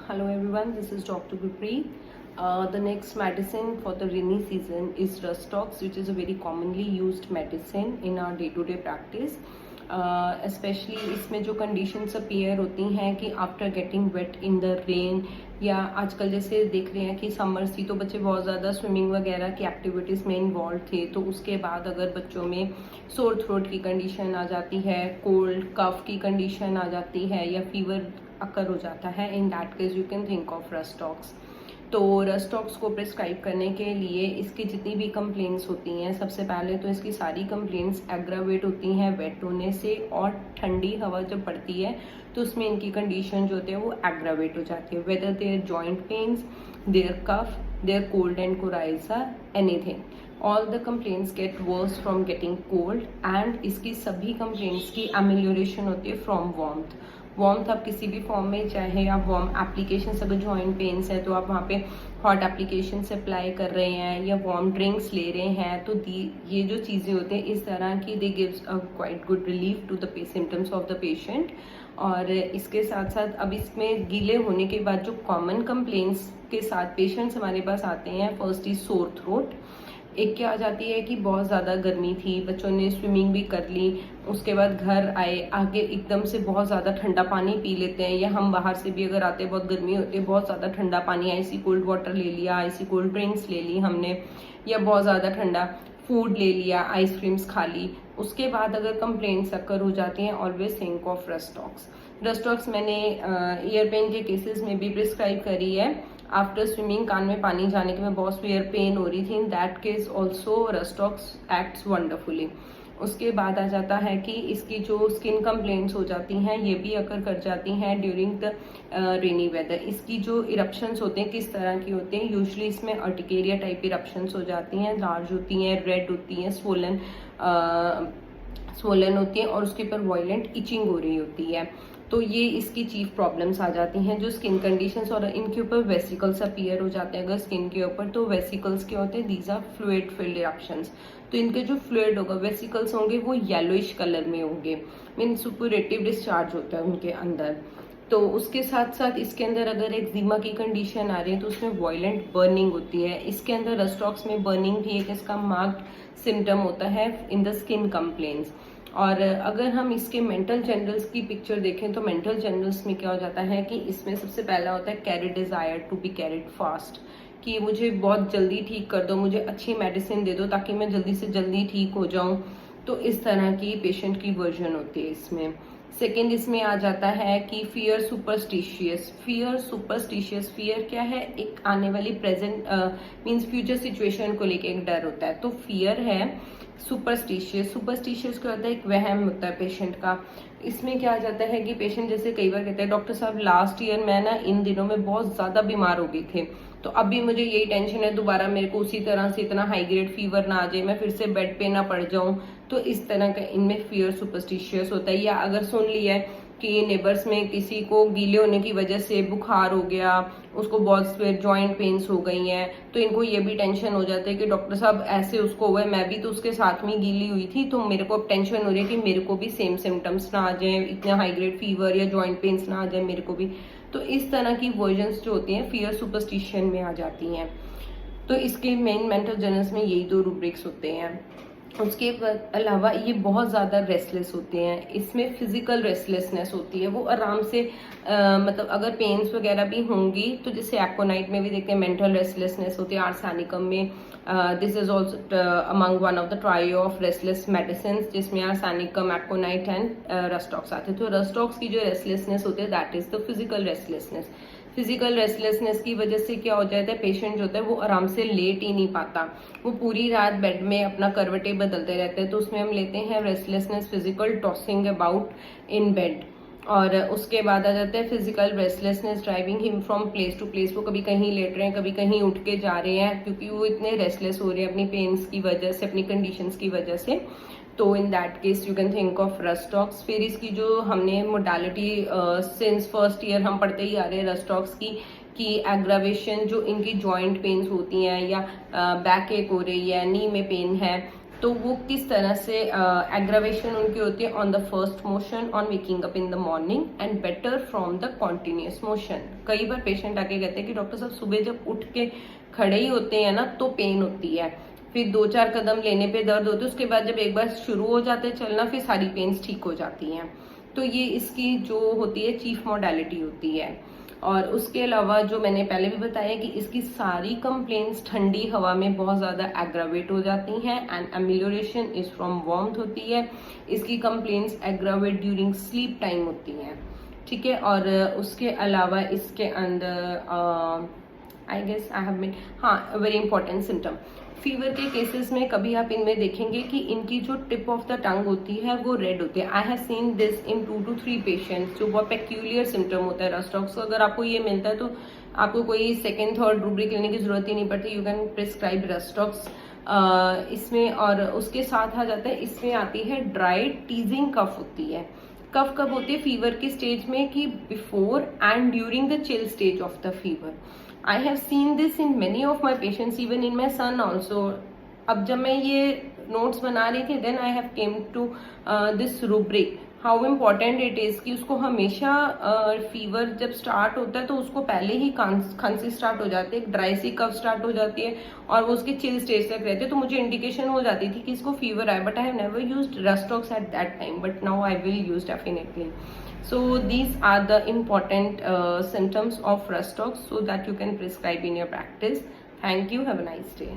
Hello everyone, this is Dr. Gurpreet. The next medicine for the rainy season is Rustox, which is a very commonly used medicine in our day-to-day practice. Especially इसमें जो conditions appear होती हैं कि after getting wet in the rain, या आजकल जैसे देख रहे हैं कि समर्स थी तो बच्चे बहुत ज़्यादा स्विमिंग वगैरह की एक्टिविटीज़ में इन्वॉल्व थे, तो उसके बाद अगर बच्चों में सोर थ्रोट की कंडीशन आ जाती है, कोल्ड कफ की कंडीशन आ जाती है या फीवर अकर हो जाता है, in that case you can think of rhus tox. तो रस्टॉक्स को प्रिस्क्राइब करने के लिए इसकी जितनी भी कंप्लेंट्स होती हैं, सबसे पहले तो इसकी सारी कंप्लेंट्स एग्रावेट होती हैं वेट होने से, और ठंडी हवा जब पड़ती है तो उसमें इनकी कंडीशन जो होती है वो एग्रावेट हो जाती है, whether there joint pains, there cough, there cold and coryza, anything. All the complaints get worse from getting cold, and इसकी सभी कंप्लेंट्स की एमेलियोरेशन होती है फ्रॉम वार्मथ। वार्मथ आप किसी भी फॉर्म में, चाहे आप वार्म एप्लीकेशन, अगर जॉइंट पेन्स है तो आप वहाँ पे हॉट एप्लीकेशन से अप्लाई कर रहे हैं या वार्म ड्रिंक्स ले रहे हैं, तो ये जो चीज़ें होती हैं इस तरह की, they gives a quite good relief to the symptoms of the patient. और इसके साथ साथ अब इसमें गीले होने के बाद जो कॉमन कंप्लेंट्स के साथ पेशेंट्स हमारे पास आते हैं, फर्स्ट इज सोर थ्रोट। एक क्या आ जाती है कि बहुत ज़्यादा गर्मी थी, बच्चों ने स्विमिंग भी कर ली, उसके बाद घर आए, आगे एकदम से बहुत ज़्यादा ठंडा पानी पी लेते हैं, या हम बाहर से भी अगर आते हैं, बहुत गर्मी होती है, बहुत ज़्यादा ठंडा पानी, आइसी कोल्ड वाटर ले लिया, आइसी कोल्ड ड्रिंक्स ले ली हमने, या बहुत ज़्यादा ठंडा फूड ले लिया, आइसक्रीम्स खा ली। उसके बाद अगर कंप्लेंट्स अकर हो जाती हैं, always think of rhus tox. Rhus tox मैंने ईयर पेन के केसेस में भी प्रिस्क्राइब करी है। आफ्टर स्विमिंग कान में पानी जाने के में बहुत सीवियर पेन हो रही थी, in that case also rhus tox acts wonderfully. उसके बाद आ जाता है कि इसकी जो स्किन कंप्लेंट्स हो जाती हैं ये भी अकर कर जाती हैं ड्यूरिंग द रेनी वेदर। इसकी जो इरप्शंस होते हैं किस तरह की होते हैं, यूजुअली इसमें अर्टिकेरिया टाइप इरप्शंस हो जाती हैं, लार्ज होती हैं, रेड होती हैं, स्वोलन होती है, और उसके ऊपर वायलेंट इचिंग हो रही होती है। तो ये इसकी चीफ प्रॉब्लम्स आ जाती हैं जो स्किन कंडीशंस, और इनके ऊपर वेसिकल्स अपीयर हो जाते हैं अगर स्किन के ऊपर। तो वेसिकल्स क्या होते हैं, these are fluid filled eruptions. तो इनके जो फ्लूइड होगा, वेसिकल्स होंगे, वो येलोइश कलर में होंगे, मीन सुपरेटिव डिस्चार्ज होता है उनके अंदर। तो उसके साथ साथ इसके अंदर अगर एक्जिमा की कंडीशन आ रही है तो उसमें वायलेंट बर्निंग होती है। इसके अंदर रस्टॉक्स में बर्निंग भी एक इसका मार्क्ड सिम्टम होता है इन द स्किन कंप्लेंट्स। और अगर हम इसके मेंटल जनरल्स की पिक्चर देखें तो मेंटल जनरल्स में क्या हो जाता है कि इसमें सबसे पहला होता है carry desire to be carried fast, कि मुझे बहुत जल्दी ठीक कर दो, मुझे अच्छी मेडिसिन दे दो ताकि मैं जल्दी से जल्दी ठीक हो जाऊं। तो इस तरह की पेशेंट की वर्जन होती है इसमें। सेकेंड इसमें आ जाता है कि फियर सुपरस्टिशियस। फियर क्या है, एक आने वाली प्रेजेंट मींस फ्यूचर सिचुएशन को लेके एक डर होता है, तो फियर है। सुपरस्टिशियस क्या होता है, एक वहम होता है पेशेंट का। इसमें क्या आ जाता है कि पेशेंट जैसे कई बार कहते हैं, डॉक्टर साहब लास्ट ईयर मैं ना इन दिनों में बहुत ज्यादा बीमार हो गई थे, तो अभी मुझे यही टेंशन है दोबारा मेरे को उसी तरह से इतना हाई ग्रेड फीवर ना आ जाए, मैं फिर से बेड पे ना पड़ जाऊं। तो इस तरह का इनमें फियर सुपरस्टिशियस होता है। या अगर सुन लिया है कि नेबर्स में किसी को गीले होने की वजह से बुखार हो गया, उसको बहुत सीवियर जॉइंट पेन्स हो गई हैं, तो इनको ये भी टेंशन हो जाता है कि डॉक्टर साहब ऐसे उसको हुआ है, मैं भी तो उसके साथ में गीली हुई थी, तो मेरे को अब टेंशन हो रही है कि मेरे को भी सेम सिम्टम्स ना आ जाए, इतना हाई ग्रेड फीवर या जॉइंट पेन्स ना आ जाए मेरे को भी। तो इस तरह की वर्जन्स जो होती हैं फियर सुपरस्टिशन में आ जाती हैं। तो इसके मेन मेंटल जनरल्स में यही दो रूब्रिक्स होते हैं। उसके अलावा ये बहुत ज़्यादा रेस्टलेस होते हैं, इसमें फिजिकल रेस्टलेसनेस होती है, वो आराम से मतलब अगर पेन्स वगैरह भी होंगी तो जैसे एक्ोनाइट में भी देखते हैं मेंटल रेस्टलेसनेस होती है, आर्सेनिकम में this is also among one of the trio of restless medicine, जिसमें आर्सेनिकम, एक्ोनाइट एंड रस्टॉक्स आते हैं। तो रस्टॉक्स की जो रेस्टलेसनेस होती है that is the physical restlessness. Physical restlessness की वजह से क्या हो जाता है, पेशेंट जो होता है वो आराम से लेट ही नहीं पाता, वो पूरी रात बेड में अपना करवटें बदलते रहते हैं। तो उसमें हम लेते हैं restlessness physical tossing about in bed. और उसके बाद आ जाता है physical restlessness driving him from place to place. वो कभी कहीं लेट रहे हैं, कभी कहीं उठ के जा रहे हैं, क्योंकि वो इतने रेस्टलेस हो रहे हैं अपनी पेन्स की वजह से, अपनी कंडीशंस की वजह से। तो in that case you can think of rhus tox. फिर इसकी जो हमने मोडालिटी सिंस फर्स्ट ईयर हम पढ़ते ही आ रहे हैं रस्टॉक्स की एग्रावेशन जो इनकी जॉइंट पेन्स होती हैं, या बैक एक हो रही है, नी में पेन है, तो वो किस तरह से एग्रावेशन उनकी होती है on the first motion on waking up in the morning and better from the continuous motion. कई बार पेशेंट आके कहते हैं कि डॉक्टर साहब सुबह जब उठ के खड़े ही होते हैं ना तो पेन होती है, फिर 2-4 कदम लेने पे दर्द होते है, उसके बाद जब एक बार शुरू हो जाते हैं चलना फिर सारी पेन्स ठीक हो जाती हैं। तो ये इसकी जो होती है चीफ मॉडलिटी होती है। और उसके अलावा जो मैंने पहले भी बताया कि इसकी सारी कंप्लेंट्स ठंडी हवा में बहुत ज़्यादा एग्रावेट हो जाती हैं and amelioration is from warmth होती है। इसकी complaints aggravate during sleep time होती हैं, ठीक है। और उसके अलावा इसके अंदर I guess I have made, हाँ, वेरी इंपॉर्टेंट सिम्टम फीवर के केसेस में कभी आप इनमें देखेंगे कि इनकी जो टिप ऑफ द टंग होती है वो रेड होती है। I have seen this in 2 to 3 patients, जो बहुत पेक्यूलियर सिम्टम होता है रस्ट स्टॉक्स। अगर आपको ये मिलता है तो आपको कोई सेकेंड थर्ड रूब्रिक लेने की जरूरत ही नहीं पड़ती, you can prescribe rust stocks इसमें। और उसके साथ आ जाता है, इसमें आती है ड्राई टीजिंग कफ होती है। कफ कब होती है फीवर की स्टेज में कि before and during the chill stage of the fever. I have seen this in many of my patients, even in my son also. अब जब मैं ये नोट्स बना रही थी then I have came to this rubric how important it is कि उसको हमेशा फीवर जब स्टार्ट होता है तो उसको पहले ही खांसी स्टार्ट हो जाती है, ड्राई सी कफ स्टार्ट हो जाती है और वो उसके चिल स्टेज तक रहते हैं। तो मुझे इंडिकेशन हो जाती थी कि इसको फीवर आए, but I have never used rhus tox at that time, but now I will use definitely. So these are the important symptoms of Rustox so that you can prescribe in your practice. Thank you. Have a nice day.